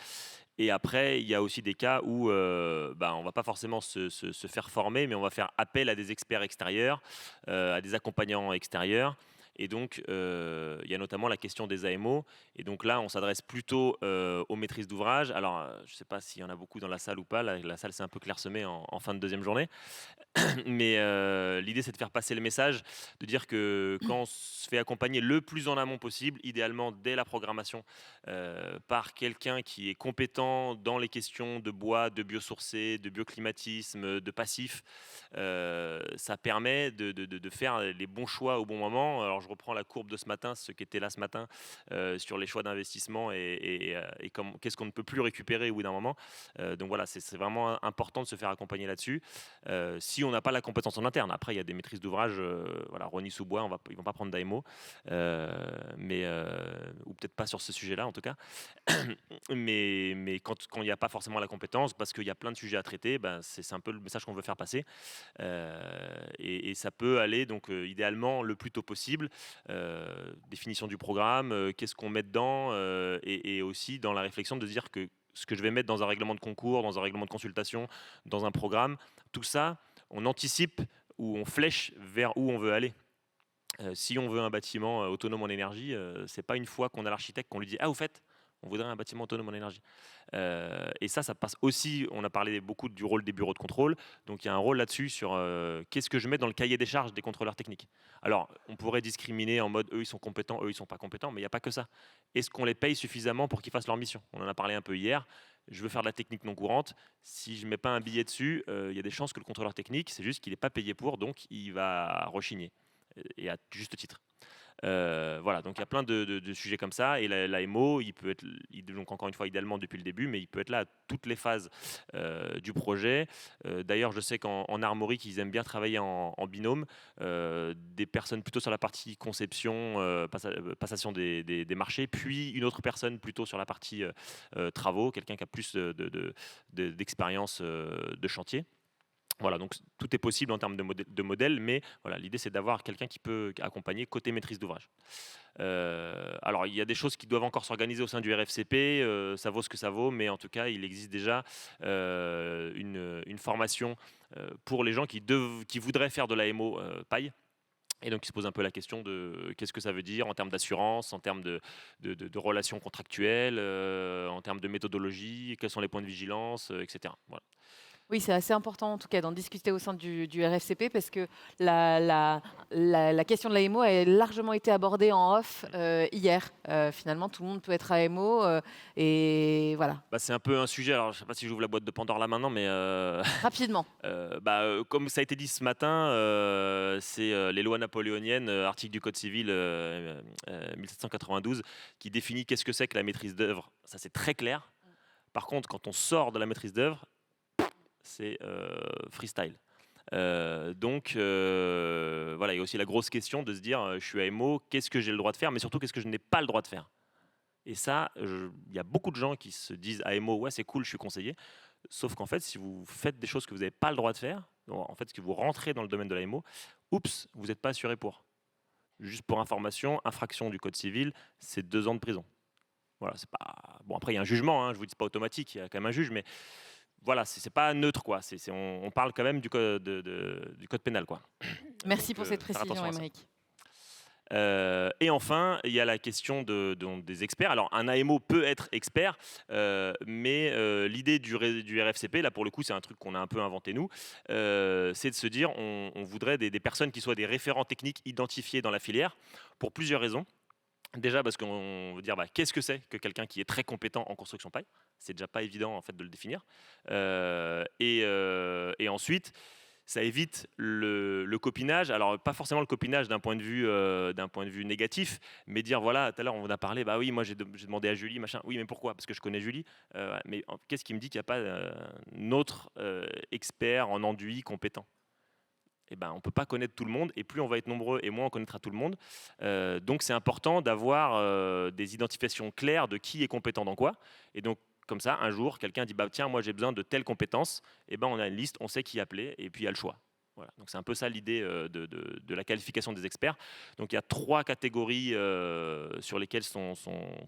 Et après, il y a aussi des cas où on ne va pas forcément se faire former, mais on va faire appel à des experts extérieurs, à des accompagnants extérieurs. Et donc, il y a notamment la question des AMO. Et donc là, on s'adresse plutôt aux maîtrises d'ouvrage. Alors, je ne sais pas s'il y en a beaucoup dans la salle ou pas. La salle, c'est un peu clairsemée en fin de deuxième journée. Mais l'idée, c'est de faire passer le message, de dire que quand on se fait accompagner le plus en amont possible, idéalement dès la programmation, par quelqu'un qui est compétent dans les questions de bois, de biosourcé, de bioclimatisme, de passif, ça permet de faire les bons choix au bon moment. Alors, je reprends la courbe de ce matin, ceux qui étaient là ce matin, sur les choix d'investissement et qu'est-ce qu'on ne peut plus récupérer au bout d'un moment. Donc voilà, c'est vraiment important de se faire accompagner là-dessus. Si on n'a pas la compétence en interne. Après, il y a des maîtrises d'ouvrage, voilà, Rosny-sous-Bois, ils ne vont pas prendre d'AMO, ou peut-être pas sur ce sujet-là en tout cas. mais quand il n'y a pas forcément la compétence, parce qu'il y a plein de sujets à traiter, c'est un peu le message qu'on veut faire passer. Et ça peut aller donc idéalement le plus tôt possible. Définition du programme, qu'est-ce qu'on met dedans, et aussi dans la réflexion de dire que ce que je vais mettre dans un règlement de concours, dans un règlement de consultation, dans un programme, tout ça, on anticipe ou on flèche vers où on veut aller. Si on veut un bâtiment autonome en énergie, c'est pas une fois qu'on a l'architecte qu'on lui dit « Ah, au fait, on voudrait un bâtiment autonome en énergie ». Et ça passe aussi, on a parlé beaucoup du rôle des bureaux de contrôle, donc il y a un rôle là-dessus sur qu'est-ce que je mets dans le cahier des charges des contrôleurs techniques. Alors, on pourrait discriminer en mode eux ils sont compétents, eux ils sont pas compétents, mais il n'y a pas que ça. Est-ce qu'on les paye suffisamment pour qu'ils fassent leur mission? On en a parlé un peu hier. Je veux faire de la technique non courante. Si je ne mets pas un billet dessus, il y a des chances que le contrôleur technique, c'est juste qu'il n'est pas payé pour, donc il va rechigner, et à juste titre. Voilà, donc il y a plein de sujets comme ça, et l'AMO, il peut être, donc encore une fois idéalement depuis le début, mais il peut être là à toutes les phases du projet. D'ailleurs, je sais qu'en armorique, ils aiment bien travailler en binôme, des personnes plutôt sur la partie conception, passation des marchés, puis une autre personne plutôt sur la partie travaux, quelqu'un qui a plus d'expérience de chantier. Voilà, donc tout est possible en termes de modèle, mais voilà, l'idée c'est d'avoir quelqu'un qui peut accompagner côté maîtrise d'ouvrage. Alors il y a des choses qui doivent encore s'organiser au sein du RFCP, ça vaut ce que ça vaut, mais en tout cas il existe déjà une formation pour les gens qui voudraient faire de l'AMO paille. Et donc, il se pose un peu la question de qu'est-ce que ça veut dire en termes d'assurance, en termes de relations contractuelles, en termes de méthodologie, quels sont les points de vigilance, etc. Voilà. Oui, c'est assez important en tout cas d'en discuter au sein du RFCP, parce que la question de l'AMO a largement été abordée en off hier. Finalement, tout le monde peut être AMO et voilà. C'est un peu un sujet, alors je ne sais pas si j'ouvre la boîte de Pandore là maintenant, mais Rapidement. comme ça a été dit ce matin, c'est les lois napoléoniennes, article du Code civil 1792, qui définit qu'est-ce que c'est que la maîtrise d'œuvre. Ça, c'est très clair. Par contre, quand on sort de la maîtrise d'œuvre, c'est freestyle. Donc, voilà, il y a aussi la grosse question de se dire, je suis AMO, qu'est-ce que j'ai le droit de faire, mais surtout, qu'est-ce que je n'ai pas le droit de faire. Et ça, il y a beaucoup de gens qui se disent AMO, ouais, c'est cool, je suis conseiller. Sauf qu'en fait, si vous faites des choses que vous n'avez pas le droit de faire, en fait, si vous rentrez dans le domaine de l'AMO, oups, vous n'êtes pas assuré pour. Juste pour information, infraction du Code civil, c'est 2 ans de prison. Voilà, c'est pas... Bon, après, il y a un jugement, hein, je vous dis, c'est pas automatique, il y a quand même un juge, mais voilà, c'est pas neutre, quoi. On parle quand même du code pénal, quoi. Merci pour cette précision, Émeric. Et enfin, il y a la question des experts. Alors, un AMO peut être expert, mais l'idée du RFCP, là pour le coup, c'est un truc qu'on a un peu inventé nous, c'est de se dire, on voudrait des personnes qui soient des référents techniques identifiés dans la filière, pour plusieurs raisons. Déjà parce qu'on veut dire qu'est-ce que c'est que quelqu'un qui est très compétent en construction paille. C'est déjà pas évident en fait de le définir. Et ensuite, ça évite le copinage. Alors pas forcément le copinage d'un point de vue négatif, mais dire voilà, tout à l'heure on en a parlé. Bah oui, moi j'ai demandé à Julie, machin. Oui, mais pourquoi? Parce que je connais Julie. Mais qu'est-ce qui me dit qu'il n'y a pas un autre expert en enduit compétent? On ne peut pas connaître tout le monde, et plus on va être nombreux et moins on connaîtra tout le monde. Donc c'est important d'avoir des identifications claires de qui est compétent dans quoi. Et donc comme ça, un jour, quelqu'un dit tiens, moi j'ai besoin de telle compétence. On a une liste, on sait qui appeler, et puis il y a le choix. Voilà, donc c'est un peu ça l'idée de la qualification des experts. Donc il y a 3 catégories sur lesquelles sont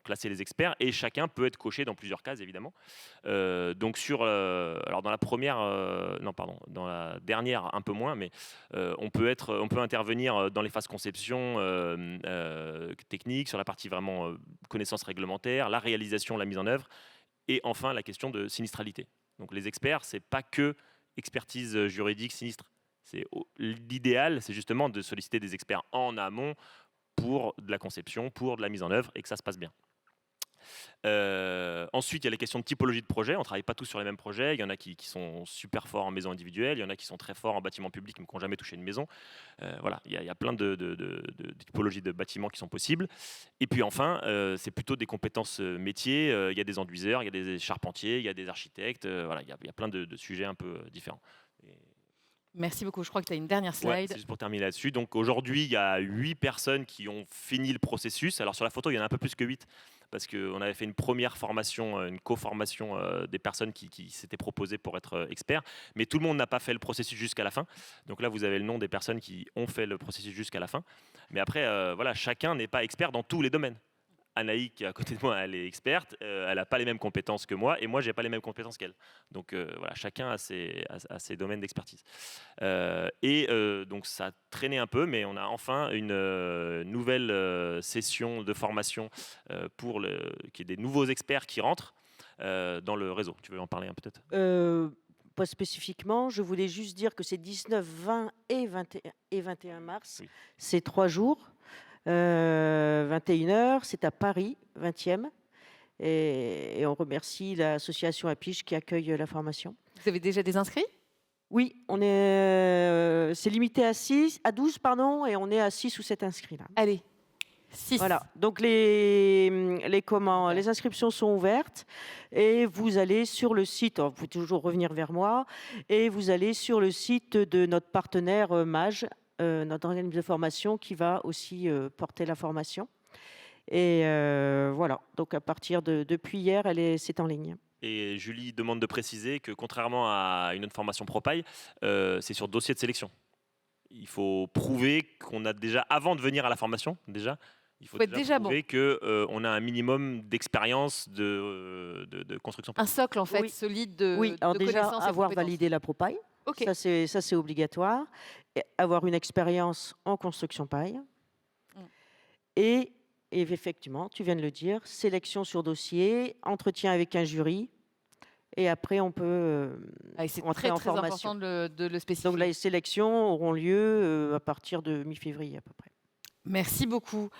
classés les experts et chacun peut être coché dans plusieurs cases évidemment. Donc alors dans la première, non pardon, dans la dernière un peu moins, mais on peut intervenir dans les phases conception technique, sur la partie vraiment connaissances réglementaires, la réalisation, la mise en œuvre et enfin la question de sinistralité. Donc les experts, c'est pas que expertise juridique sinistre. L'idéal, c'est justement de solliciter des experts en amont pour de la conception, pour de la mise en œuvre et que ça se passe bien. Ensuite, il y a les questions de typologie de projet. On ne travaille pas tous sur les mêmes projets. Il y en a qui sont super forts en maison individuelle, il y en a qui sont très forts en bâtiment public mais qui n'ont jamais touché une maison. Voilà, il y a plein de typologies de bâtiments qui sont possibles. Et puis enfin, c'est plutôt des compétences métiers. Il y a des enduiseurs, il y a des charpentiers, il y a des architectes. Voilà, il y a plein de sujets un peu différents. Merci beaucoup. Je crois que tu as une dernière Ouais, slide. c'est juste pour terminer là-dessus. Donc aujourd'hui, il y a 8 personnes qui ont fini le processus. Alors sur la photo, il y en a un peu plus que 8 parce qu'on avait fait une première formation, une co-formation des personnes qui s'étaient proposées pour être experts. Mais tout le monde n'a pas fait le processus jusqu'à la fin. Donc là, vous avez le nom des personnes qui ont fait le processus jusqu'à la fin. Mais après, voilà, chacun n'est pas expert dans tous les domaines. Anaï, qui est à côté de moi, elle est experte, elle n'a pas les mêmes compétences que moi, et moi, je n'ai pas les mêmes compétences qu'elle. Donc voilà, chacun a ses domaines d'expertise. Donc ça a traîné un peu, mais on a enfin une nouvelle session de formation qui est des nouveaux experts qui rentrent dans le réseau. Tu veux en parler un peut-être? Pas spécifiquement, je voulais juste dire que c'est 19, 20 et 21 mars, Oui. c'est 3 jours. 21h, c'est à Paris, 20e. Et on remercie l'association Apiche qui accueille la formation. Vous avez déjà des inscrits? Oui, c'est limité à 12, pardon, et on est à 6 ou 7 inscrits là. Allez, 6. Voilà, donc les inscriptions sont ouvertes et vous allez sur le site, vous pouvez toujours revenir vers moi, et vous allez sur le site de notre partenaire MAGE, notre organisme de formation qui va aussi porter la formation. Et voilà, donc à partir depuis hier, c'est en ligne. Et Julie demande de préciser que contrairement à une autre formation Propay, c'est sur dossier de sélection. Il faut prouver qu'on a déjà, avant de venir à la formation, il faut déjà prouver qu'on a un minimum d'expérience de construction. Un socle en fait Oui. solide de Oui, alors de déjà connaissances et de avoir compétences. validé la Propay. Ok. Ça, c'est obligatoire. Et avoir une expérience en construction paille. Et effectivement, tu viens de le dire, sélection sur dossier, entretien avec un jury. Et après, on peut C'est entrer en très formation. important de le spécifier. Donc, les sélections auront lieu à partir de mi-février à peu près. Merci beaucoup.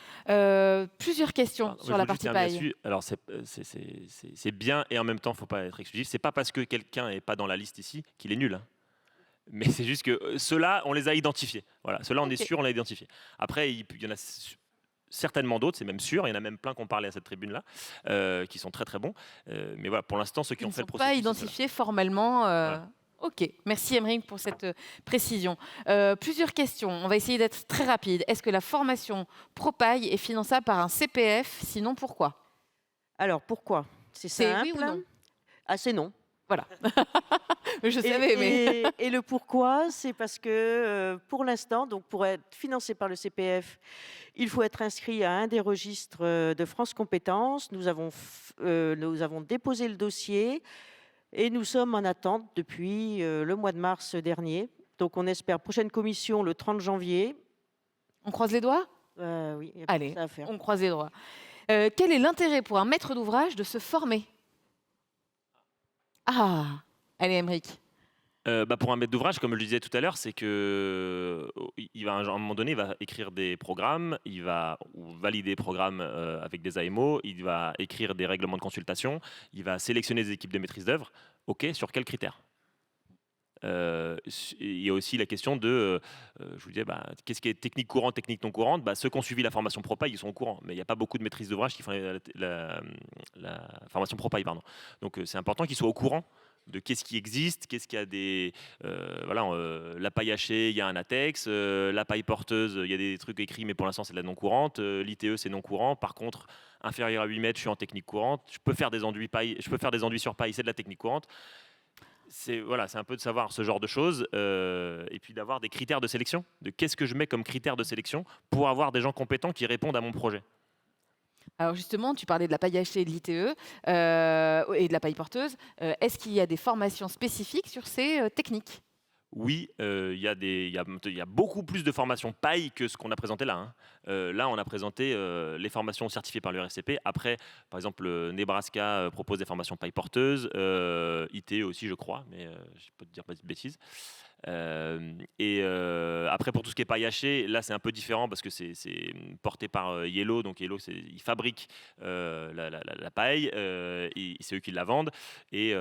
Plusieurs questions sur la partie paille. Alors, c'est bien et en même temps, il ne faut pas être exclusif. Ce n'est pas parce que quelqu'un n'est pas dans la liste ici qu'il est nul. Hein. Mais c'est juste que ceux-là, on les a identifiés. Voilà, ceux-là, on est sûr, on les a identifiés. Après, il y en a certainement d'autres, c'est même sûr. Il y en a même plein qui ont parlé à cette tribune-là, qui sont très très bons. Mais voilà, pour l'instant, ceux qui ont fait le processus... Pas identifiés formellement. Voilà. Ok, merci Émeric pour cette précision. Plusieurs questions, on va essayer d'être très rapide. Est-ce que la formation Propay est finançable par un CPF? Sinon, pourquoi? Alors, pourquoi? C'est simple. Oui ou non? Ah, c'est non. Voilà. Je savais, mais... Et le pourquoi, c'est parce que pour l'instant, donc pour être financé par le CPF, il faut être inscrit à un des registres de France Compétences. Nous avons déposé le dossier et nous sommes en attente depuis le mois de mars dernier. Donc on espère prochaine commission le 30 janvier. On croise les doigts? Oui, il y a Allez, ça à faire. on croise les doigts. Quel est l'intérêt pour un maître d'ouvrage de se former? Ah, allez Émeric. Pour un maître d'ouvrage, comme je le disais tout à l'heure, c'est que il va, à un moment donné, il va écrire des programmes, il va valider des programmes avec des AMO, il va écrire des règlements de consultation, il va sélectionner des équipes de maîtrise d'œuvre. Ok, sur quels critères? Il y a aussi la question de, je vous disais, qu'est-ce qui est technique courante, technique non courante? Ceux qui ont suivi la formation Propay, ils sont au courant, mais il n'y a pas beaucoup de maîtrises d'ouvrage qui font la formation Propay, pardon. Donc c'est important qu'ils soient au courant de qu'est-ce qui existe, qu'est-ce qu'il y a des... la paille hachée, il y a un ATEX, la paille porteuse, il y a des trucs écrits, mais pour l'instant c'est de la non courante, l'ITE c'est non courant, par contre, inférieur à 8 mètres, je suis en technique courante, je peux faire des enduits sur paille, c'est de la technique courante. c'est voilà, c'est un peu de savoir ce genre de choses et puis d'avoir des critères de sélection, de qu'est-ce que je mets comme critères de sélection pour avoir des gens compétents qui répondent à mon projet. Alors justement, tu parlais de la paille hachée et de l'ITE et de la paille porteuse. Est-ce qu'il y a des formations spécifiques sur ces techniques? Oui, il y a beaucoup plus de formations paille que ce qu'on a présenté là, hein. Là, on a présenté les formations certifiées par l'URSCP. Après, par exemple, Nebraska propose des formations paille porteuses, ITE aussi, je crois, mais je peux te dire pas de bêtises. Après, pour tout ce qui est paille hachée, là, c'est un peu différent parce que c'est porté par Yellow. Donc, Yellow, ils fabriquent la paille, et c'est eux qui la vendent. Et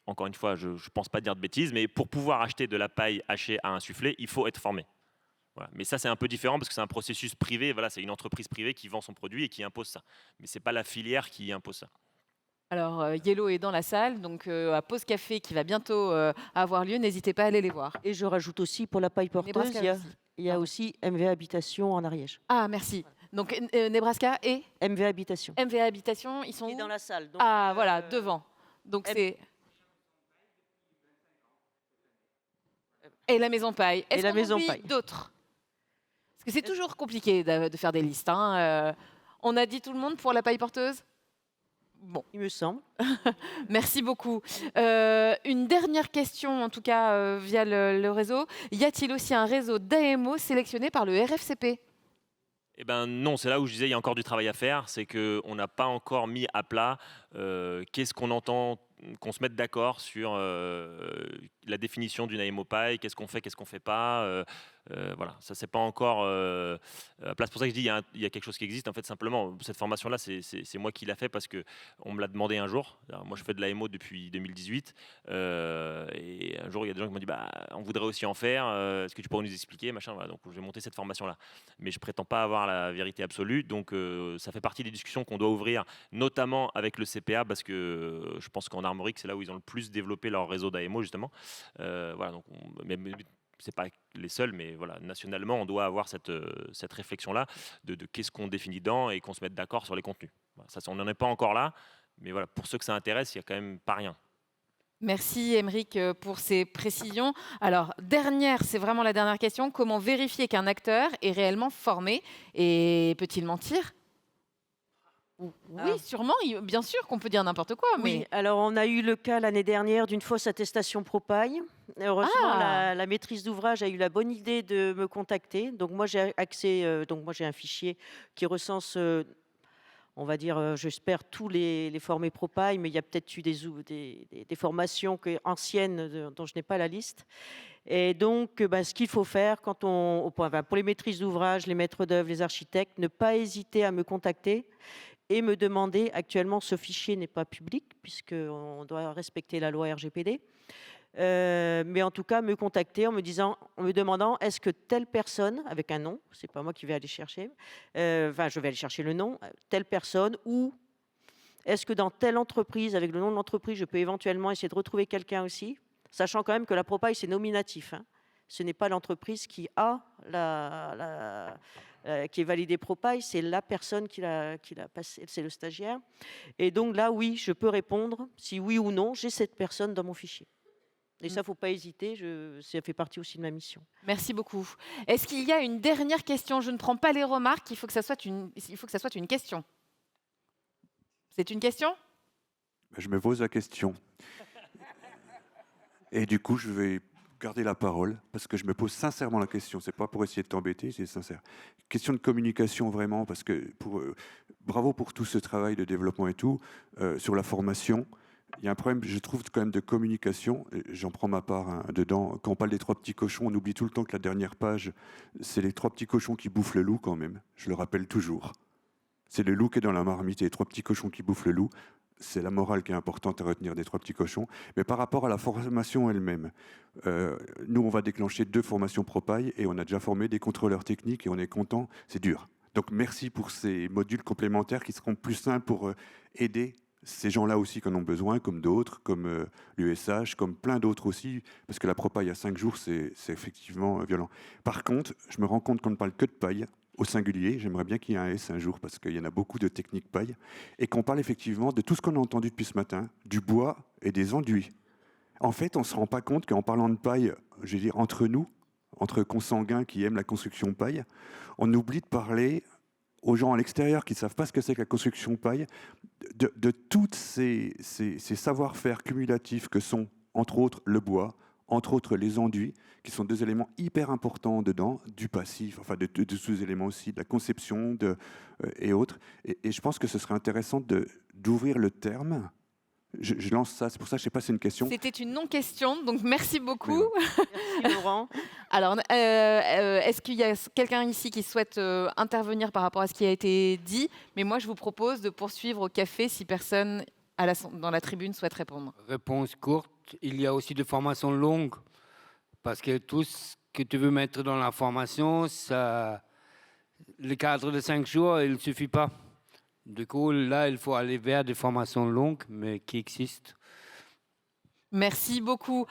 encore une fois, je ne pense pas dire de bêtises, mais pour pouvoir acheter de la paille hachée à insuffler, il faut être formé. Voilà. Mais ça, c'est un peu différent parce que c'est un processus privé. Voilà, c'est une entreprise privée qui vend son produit et qui impose ça. Mais ce n'est pas la filière qui impose ça. Alors, Yellow est dans la salle, donc à Pause Café qui va bientôt avoir lieu, n'hésitez pas à aller les voir. Et je rajoute aussi pour la paille porteuse, Nebraska aussi. il y a aussi MV Habitation en Ariège. Ah, merci. Donc, Nebraska et MV Habitation. MV Habitation, ils sont Qui est où? dans la salle. Donc, Ah, voilà, devant. Donc, c'est... Et la Maison Paille. Est-ce la qu'on Maison oublie Paille. d'autres? Parce que c'est toujours compliqué de faire des listes, hein. On a dit tout le monde pour la paille porteuse? Bon, il me semble. merci beaucoup. Une dernière question, en tout cas via le réseau. Y a-t-il aussi un réseau d'AMO sélectionné par le RFCP? Eh ben non, c'est là où je disais il y a encore du travail à faire, c'est qu'on n'a pas encore mis à plat qu'est-ce qu'on entend, qu'on se mette d'accord sur la définition d'une AMO paille, qu'est-ce qu'on fait pas. Voilà, ça c'est pas encore à place. C'est pour ça que je dis il y a quelque chose qui existe. En fait, simplement, cette formation-là, c'est moi qui l'ai fait parce que on me l'a demandé un jour. Alors, moi, je fais de l'AMO depuis 2018 et un jour, il y a des gens qui m'ont dit on voudrait aussi en faire. Est-ce que tu pourrais nous expliquer, machin. Voilà, donc, je vais monter cette formation-là. Mais je prétends pas avoir la vérité absolue. Donc, ça fait partie des discussions qu'on doit ouvrir, notamment avec le CPA, parce que je pense qu'en Armorique, c'est là où ils ont le plus développé leur réseau d'AMO justement. Voilà, donc mais c'est pas les seuls, mais voilà, nationalement, on doit avoir cette réflexion-là de qu'est-ce qu'on définit dedans et qu'on se mette d'accord sur les contenus. Voilà, ça, on n'en est pas encore là, mais voilà, pour ceux que ça intéresse, il n'y a quand même pas rien. Merci Émeric pour ces précisions. Alors, c'est vraiment la dernière question. Comment vérifier qu'un acteur est réellement formé et peut-il mentir? Oui, sûrement, bien sûr qu'on peut dire n'importe quoi. Oui, Mais... alors on a eu le cas l'année dernière d'une fausse attestation Propaille. Heureusement, la maîtrise d'ouvrage a eu la bonne idée de me contacter. Donc moi j'ai accès, donc moi j'ai un fichier qui recense, on va dire, j'espère tous les formés Propaille, mais il y a peut-être eu des formations anciennes dont je n'ai pas la liste. Et donc, ce qu'il faut faire pour les maîtrises d'ouvrage, les maîtres d'œuvre, les architectes, ne pas hésiter à me contacter et me demander, actuellement ce fichier n'est pas public puisqu'on doit respecter la loi RGPD, mais en tout cas me contacter en me demandant est-ce que telle personne, avec un nom, c'est pas moi qui vais aller chercher, je vais aller chercher le nom, telle personne, ou est-ce que dans telle entreprise, avec le nom de l'entreprise, je peux éventuellement essayer de retrouver quelqu'un aussi, sachant quand même que la Propaille c'est nominatif, hein. Ce n'est pas l'entreprise qui a qui est validée Propaille, c'est la personne qui l'a passé, c'est le stagiaire. Et donc là, oui, je peux répondre, si oui ou non, j'ai cette personne dans mon fichier. Et ça, il ne faut pas hésiter, ça fait partie aussi de ma mission. Merci beaucoup. Est-ce qu'il y a une dernière question? Je ne prends pas les remarques, il faut que ça soit une question. C'est une question? Je me pose la question. Et du coup, je vais garder la parole, parce que je me pose sincèrement la question. C'est pas pour essayer de t'embêter, c'est sincère. Question de communication, vraiment, parce que bravo pour tout ce travail de développement et tout, sur la formation. Il y a un problème, je trouve, quand même de communication. J'en prends ma part dedans. Quand on parle des 3 petits cochons, on oublie tout le temps que la dernière page, c'est les 3 petits cochons qui bouffent le loup, quand même. Je le rappelle toujours. C'est le loup qui est dans la marmite et les 3 petits cochons qui bouffent le loup. C'est la morale qui est importante à retenir des 3 petits cochons. Mais par rapport à la formation elle-même, nous, on va déclencher 2 formations Propaille et on a déjà formé des contrôleurs techniques et on est content. C'est dur. Donc, merci pour ces modules complémentaires qui seront plus simples pour aider ces gens-là aussi qui en ont besoin, comme d'autres, comme l'USH, comme plein d'autres aussi, parce que la Propaille à 5 jours, c'est effectivement violent. Par contre, je me rends compte qu'on ne parle que de paille, au singulier. J'aimerais bien qu'il y ait un S un jour, parce qu'il y en a beaucoup de techniques paille, et qu'on parle effectivement de tout ce qu'on a entendu depuis ce matin, du bois et des enduits. En fait, on ne se rend pas compte qu'en parlant de paille, je veux dire, entre nous, entre consanguins qui aiment la construction paille, on oublie de parler aux gens à l'extérieur qui ne savent pas ce que c'est que la construction paille, de tous ces savoir-faire cumulatifs que sont, entre autres, le bois, entre autres les enduits, qui sont deux éléments hyper importants dedans, du passif, enfin de ces éléments aussi, de la conception et autres. Et je pense que ce serait intéressant d'ouvrir le terme. Je lance ça, c'est pour ça, je ne sais pas si c'est une question. C'était une non-question, donc merci beaucoup. Merci Laurent. Alors, est-ce qu'il y a quelqu'un ici qui souhaite intervenir par rapport à ce qui a été dit? Mais moi, je vous propose de poursuivre au café si personne dans la tribune souhaite répondre. Réponse courte, il y a aussi des formations longues, parce que tout ce que tu veux mettre dans la formation, le cadre de 5 jours, il ne suffit pas. Du coup, là, il faut aller vers des formations longues, mais qui existent. Merci beaucoup.